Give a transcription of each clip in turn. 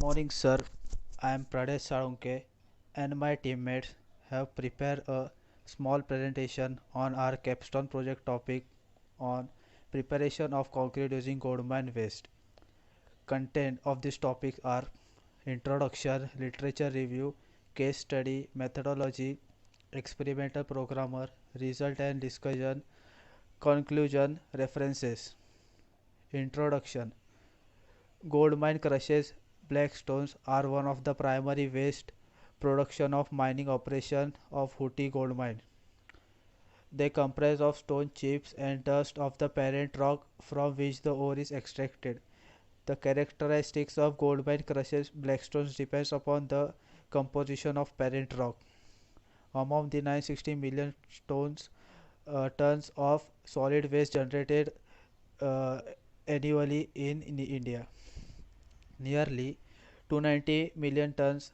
Morning, sir. I am Pradesh Salunke and my teammates have prepared a small presentation on our capstone project topic on preparation of concrete using gold mine waste. Content of this topic are introduction, literature review, case study, methodology, experimental programmer, result and discussion, conclusion, references. Introduction. Gold mine crushes black stones are one of the primary waste production of mining operation of Hooghly gold mine. They comprise of stone chips and dust of the parent rock from which the ore is extracted. The characteristics of gold mine crushes black stones depends upon the composition of parent rock. Among the 960 million tons of solid waste generated uh, annually in India, nearly 290 million tons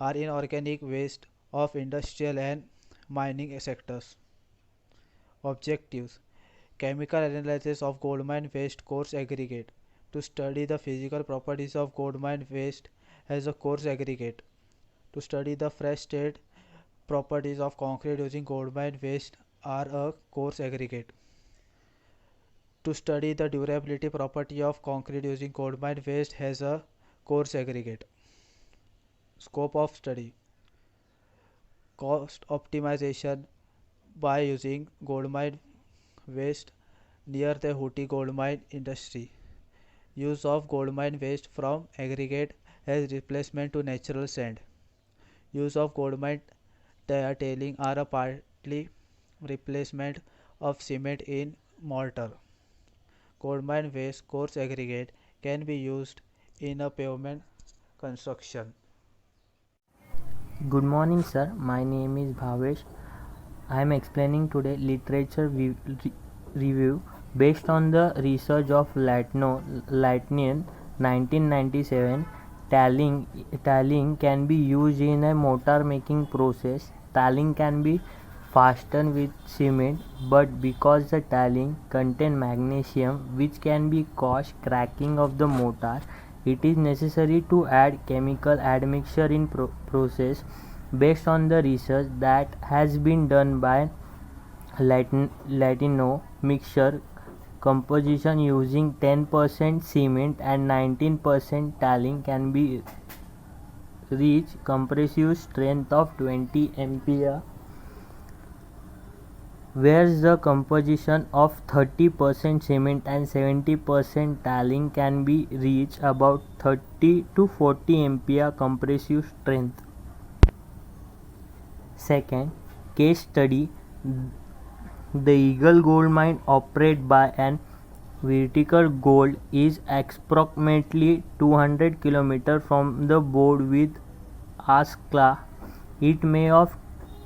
are inorganic waste of industrial and mining sectors. Objectives: chemical analysis of gold mine waste coarse aggregate to study the physical properties of gold mine waste as a coarse aggregate, to study the fresh state properties of concrete using gold mine waste are a coarse aggregate, to study the durability property of concrete using gold mine waste as a coarse aggregate. Scope of study: cost optimization by using gold mine waste near the Hooghly gold mine industry. Use of gold mine waste from aggregate as replacement to natural sand. Use of gold mine tailing are a partly replacement of cement in mortar. Gold mine waste coarse aggregate can be used in a pavement construction. Good morning, sir. My name is Bhavesh. I am explaining today literature review based on the research of Latnian 1997. Tailing can be used in a mortar making process. Tailing can be fastened with cement, but because the tailing contain magnesium which can be cause cracking of the mortar, it is necessary to add chemical admixture in process. Based on the research that has been done by Latino mixture composition using 10% cement and 19% tailing can be reach compressive strength of 20 MPa, whereas the composition of 30% cement and 70% tailing can be reached about 30 to 40 MPa compressive strength. Second, case study: the Eagle Gold Mine, operated by an Vertical Gold, is approximately 200 km from the border with Askla. In May of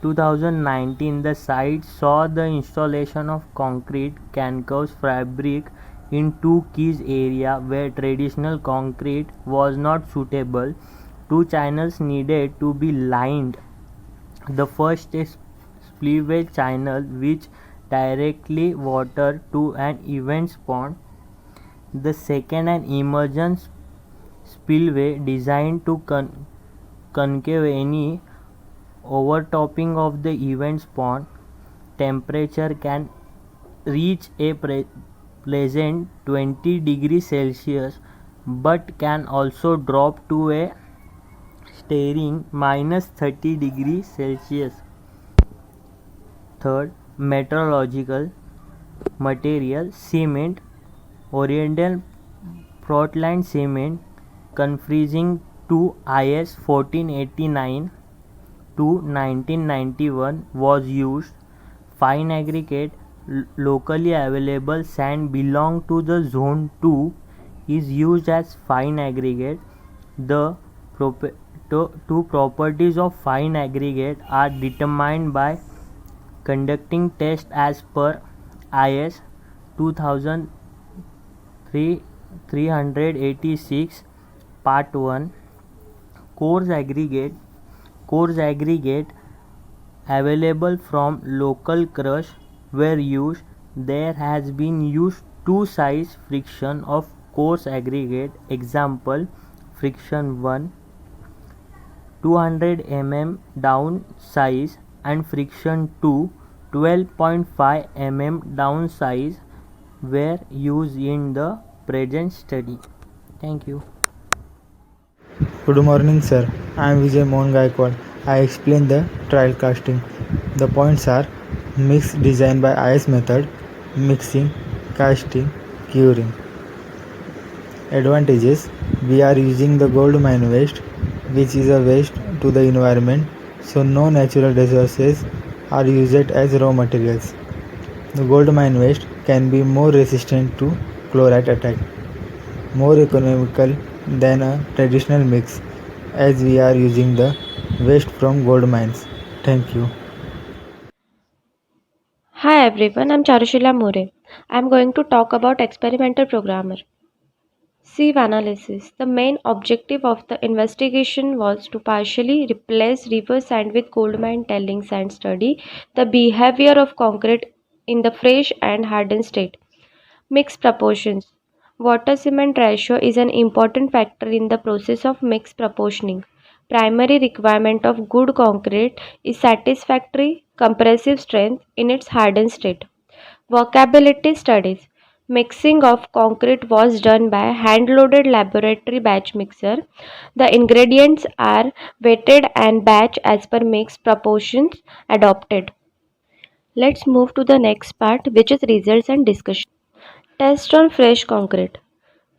2019, the site saw the installation of concrete canvas fabric in two key areas where traditional concrete was not suitable. Two channels needed to be lined. The first is spillway channel which directly water to an event pond. The second an emergence spillway designed to concave any overtopping of the event pond. Temperature can reach a pleasant 20 degrees Celsius but can also drop to a staring minus 30 degrees Celsius. Third, meteorological material: cement, Oriental Portland cement, conforming to IS 1489 to 1991, was used. Fine aggregate: locally available sand belong to the zone 2 is used as fine aggregate. The two properties of fine aggregate are determined by conducting tests as per IS 2386 Part 1. Coarse aggregate available from local crush were used. There has been used two size friction of coarse aggregate. Example: friction 1, 200 mm down size, and friction 2, 12.5 mm down size were used in the present study. Thank you. Good morning, sir. I am Vijay Mohan Gaikwad. I explain the trial casting. The points are mix design by IS method, mixing, casting, curing. Advantages: we are using the gold mine waste, which is a waste to the environment, so no natural resources are used as raw materials. The gold mine waste can be more resistant to chloride attack, more economical than a traditional mix, as we are using the waste from gold mines. Thank you. Hi everyone, I'm Charushila More. I'm going to talk about experimental programmer. Sieve analysis. The main objective of the investigation was to partially replace river sand with gold mine tailings and study the behavior of concrete in the fresh and hardened state. Mixed proportions. Water cement ratio is an important factor in the process of mixed proportioning. Primary requirement of good concrete is satisfactory compressive strength in its hardened state. Workability studies. Mixing of concrete was done by hand-loaded laboratory batch mixer. The ingredients are weighted and batch as per mixed proportions adopted. Let's move to the next part, which is results and discussion. Test on fresh concrete.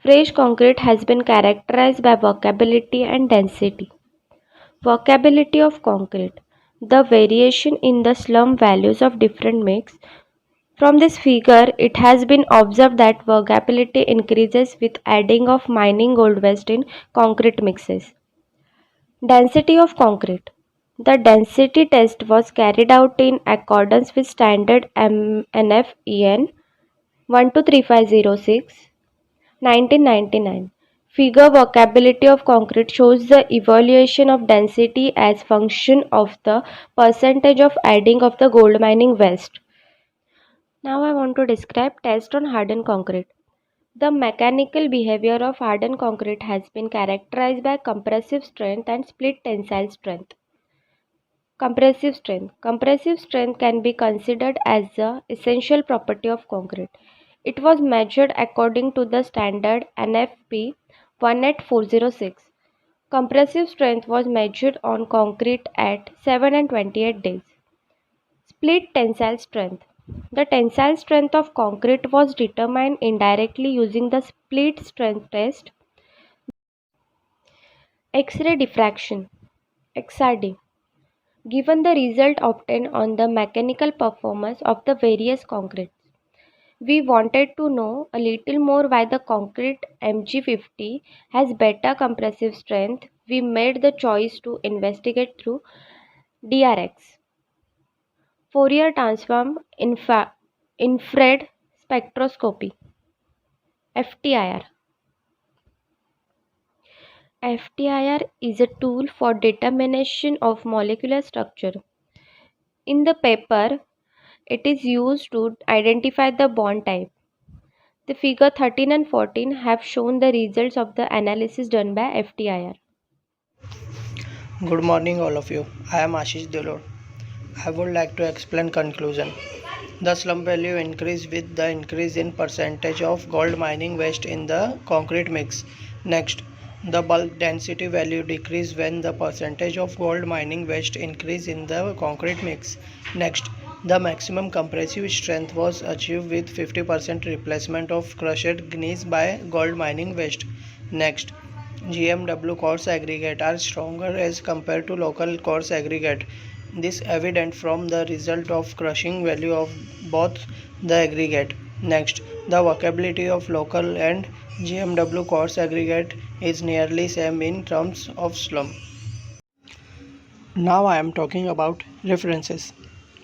Fresh concrete has been characterized by workability and density. Workability of concrete. The variation in the slump values of different mix. From this figure, it has been observed that workability increases with adding of mining gold waste in concrete mixes. Density of concrete. The density test was carried out in accordance with standard NFEN 123506 1999. Figure workability of concrete shows the evaluation of density as function of the percentage of adding of the gold mining waste. Now I want to describe test on hardened concrete. The mechanical behavior of hardened concrete has been characterized by compressive strength and split tensile strength. Compressive strength. Compressive strength can be considered as the essential property of concrete. It was measured according to the standard NFP 18406. Compressive strength was measured on concrete at 7 and 28 days. Split tensile strength. The tensile strength of concrete was determined indirectly using the split strength test. X-ray diffraction XRD. Given the result obtained on the mechanical performance of the various concretes, we wanted to know a little more why the concrete MG50 has better compressive strength. We made the choice to investigate through DRX. Fourier transform infrared spectroscopy FTIR. FTIR is a tool for determination of molecular structure. In the paper, it is used to identify the bond type. The figure 13 and 14 have shown the results of the analysis done by FTIR. Good morning all of you. I am Ashish Delor. I would like to explain conclusion. The slump value increase with the increase in percentage of gold mining waste in the concrete mix. Next, the bulk density value decrease when the percentage of gold mining waste increase in the concrete mix. Next, the maximum compressive strength was achieved with 50% replacement of crushed gneiss by gold mining waste. Next, GMW coarse aggregate are stronger as compared to local coarse aggregate. This evident from the result of crushing value of both the aggregate. Next, the workability of local and GMW coarse aggregate is nearly same in terms of slump. Now I am talking about references.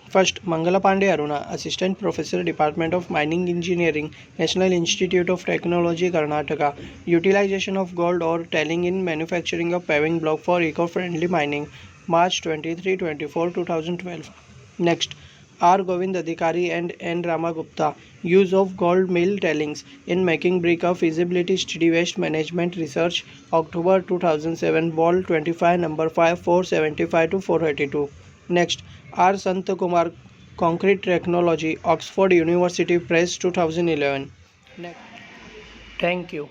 First, Mangala Pandey Aruna, Assistant Professor, Department of Mining Engineering, National Institute of Technology, Karnataka. Utilization of gold ore tailing in manufacturing of paving block for eco-friendly mining. March 23-24, 2012. Next, R. Govind Adhikari and N. Ramagupta. Use of gold mill tailings in making brick, a feasibility study, waste management research, October 2007, Ball 25, number 5, 475 to 482. Next, R. Santakumar, Concrete Technology, Oxford University Press, 2011. Next. Thank you.